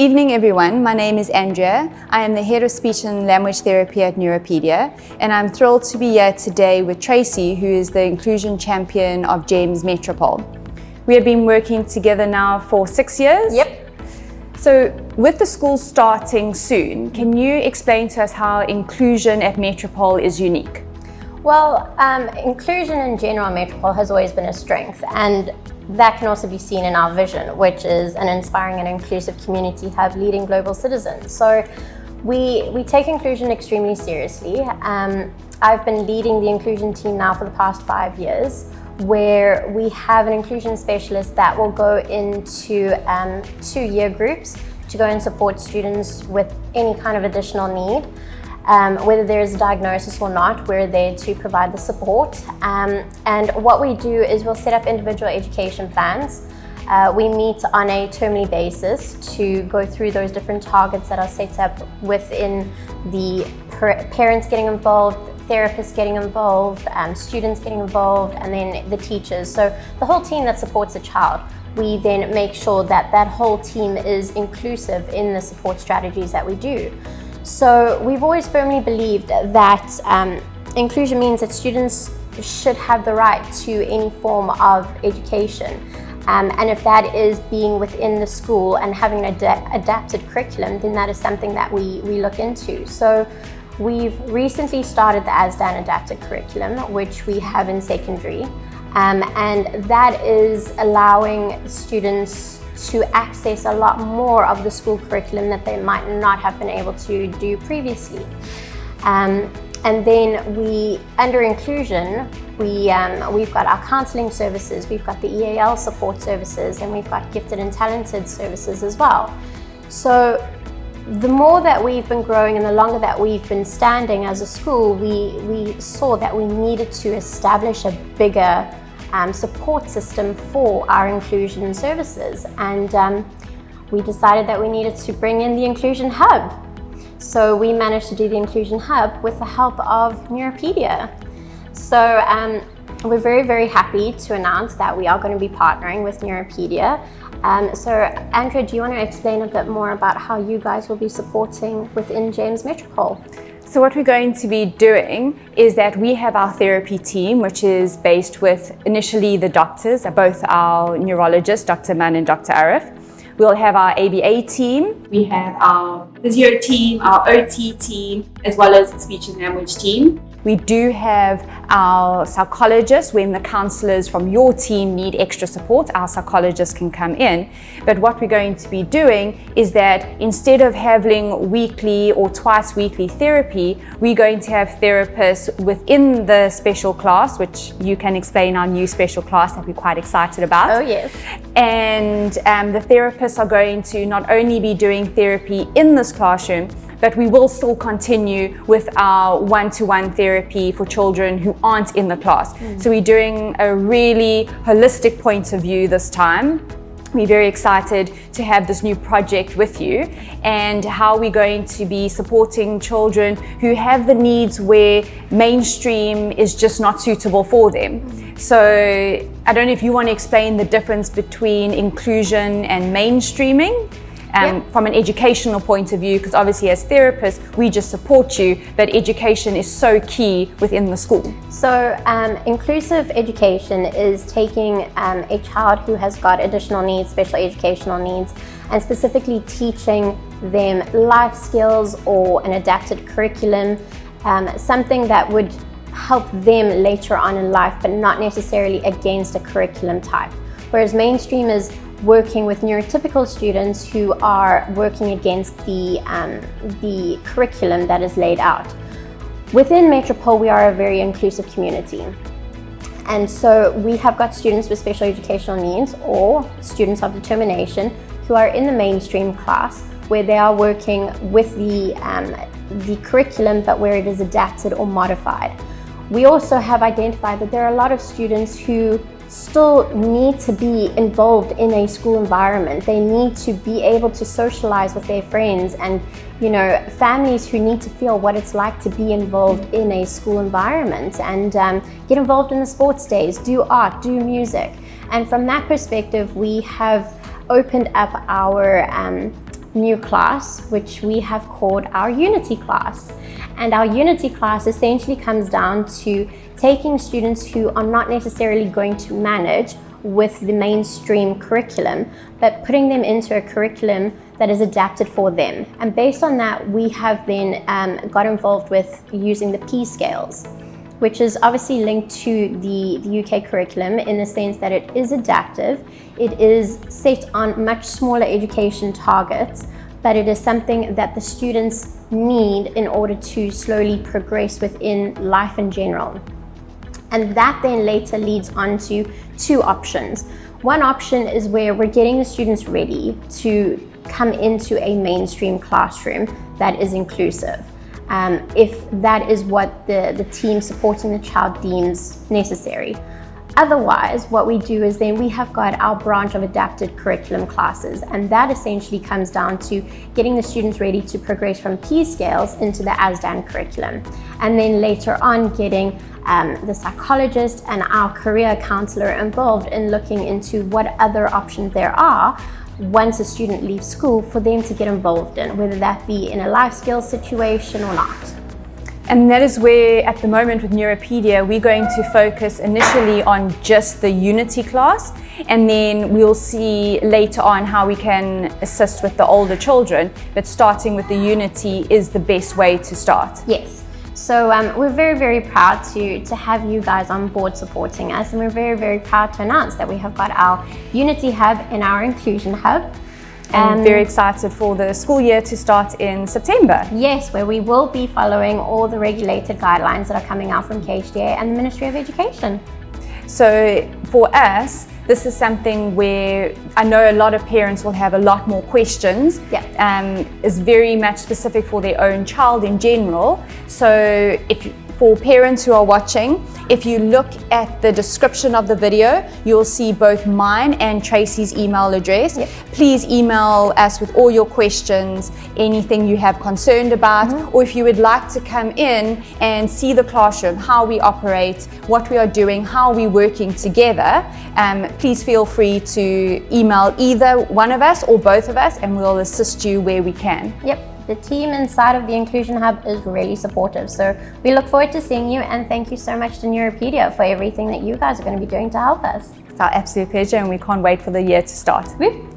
Evening everyone, my name is Andrea. I am the Head of Speech and Language Therapy at Neuropedia, and I'm thrilled to be here today with Tracy, who is the Inclusion Champion of James Metropole. We have been working together now for 6 years. Yep. So with the school starting soon, can you explain to us how inclusion at Metropole is unique? Well, inclusion in general at Metropole has always been a strength, and that can also be seen in our vision, which is an inspiring and inclusive community hub leading global citizens. So we take inclusion extremely seriously. I've been leading the inclusion team now for the past 5 years, where we have an inclusion specialist that will go into 2-year groups to go and support students with any kind of additional need. Whether there is a diagnosis or not, we're there to provide the support. And what we do is we'll set up individual education plans. We meet on a termly basis to go through those different targets that are set up within the parents getting involved, therapists getting involved, students getting involved, and then the teachers. So the whole team that supports a child. We then make sure that that whole team is inclusive in the support strategies that we do. So we've always firmly believed that inclusion means that students should have the right to any form of education. And if that is being within the school and having an adapted curriculum, then that is something that we look into. So we've recently started the ASDAN adapted curriculum, which we have in secondary. And that is allowing students to access a lot more of the school curriculum that they might not have been able to do previously. And then under inclusion, we've got our counselling services, we've got the EAL support services, and we've got gifted and talented services as well. So the more that we've been growing and the longer that we've been standing as a school, we saw that we needed to establish a bigger support system for our inclusion services, and we decided that we needed to bring in the Inclusion Hub. So we managed to do the Inclusion Hub with the help of Neuropedia. So we're very, very happy to announce that we are going to be partnering with Neuropedia. So Andrea, do you want to explain a bit more about how you guys will be supporting within James Metropole? So what we're going to be doing is that we have our therapy team, which is based with initially the doctors, both our neurologists, Dr. Mann and Dr. Arif. We'll have our ABA team, we have our physio team, our OT team, as well as the speech and language team. We do have our psychologists. When the counselors from your team need extra support, our psychologists can come in. But what we're going to be doing is that instead of having weekly or twice weekly therapy, we're going to have therapists within the special class, which you can explain our new special class that we're quite excited about. Oh yes. And the therapists are going to not only be doing therapy in this classroom, but we will still continue with our one-to-one therapy for children who aren't in the class. So we're doing a really holistic point of view this time. We're very excited to have this new project with you, and how we're going to be supporting children who have the needs where mainstream is just not suitable for them. So I don't know if you want to explain the difference between inclusion and mainstreaming. From an educational point of view, because obviously as therapists, we just support you, but education is so key within the school. So inclusive education is taking a child who has got additional needs, special educational needs, and specifically teaching them life skills or an adapted curriculum, something that would help them later on in life, but not necessarily against a curriculum type. Whereas mainstream is working with neurotypical students who are working against the curriculum that is laid out. Within Metropole, we are a very inclusive community. And so we have got students with special educational needs or students of determination who are in the mainstream class, where they are working with the curriculum, but where it is adapted or modified. We also have identified that there are a lot of students who still need to be involved in a school environment. They need to be able to socialize with their friends, and families who need to feel what it's like to be involved in a school environment and get involved in the sports days, do art, do music. And from that perspective, we have opened up our new class, which we have called our Unity class. And our Unity class essentially comes down to taking students who are not necessarily going to manage with the mainstream curriculum, but putting them into a curriculum that is adapted for them. And based on that, we have then got involved with using the P scales, which is obviously linked to the UK curriculum in the sense that it is adaptive. It is set on much smaller education targets, but it is something that the students need in order to slowly progress within life in general. And that then later leads on to two options. One option is where we're getting the students ready to come into a mainstream classroom that is inclusive, if that is what the team supporting the child deems necessary. Otherwise, what we do is then we have got our branch of adapted curriculum classes, and that essentially comes down to getting the students ready to progress from P scales into the ASDAN curriculum. And then later on getting the psychologist and our career counselor involved in looking into what other options there are once a student leaves school for them to get involved in, whether that be in a life skills situation or not. And that is where, at the moment with Neuropedia, we're going to focus initially on just the Unity class, and then we'll see later on how we can assist with the older children, but starting with the Unity is the best way to start. Yes. So we're very, very proud to have you guys on board supporting us, and we're very, very proud to announce that we have got our Unity Hub and our Inclusion Hub. And very excited for the school year to start in September. Yes, where we will be following all the regulated guidelines that are coming out from KHDA and the Ministry of Education. So for us, this is something where I know a lot of parents will have a lot more questions. Yeah. It's very much specific for their own child in general. So for parents who are watching, if you look at the description of the video, you'll see both mine and Tracy's email address. Yep. Please email us with all your questions, anything you have concerned about, or if you would like to come in and see the classroom, how we operate, what we are doing, how we're working together, please feel free to email either one of us or both of us, and we'll assist you where we can. Yep. The team inside of the Inclusion Hub is really supportive. So we look forward to seeing you, and thank you so much to Neuropedia for everything that you guys are going to be doing to help us. It's our absolute pleasure, and we can't wait for the year to start. Woo.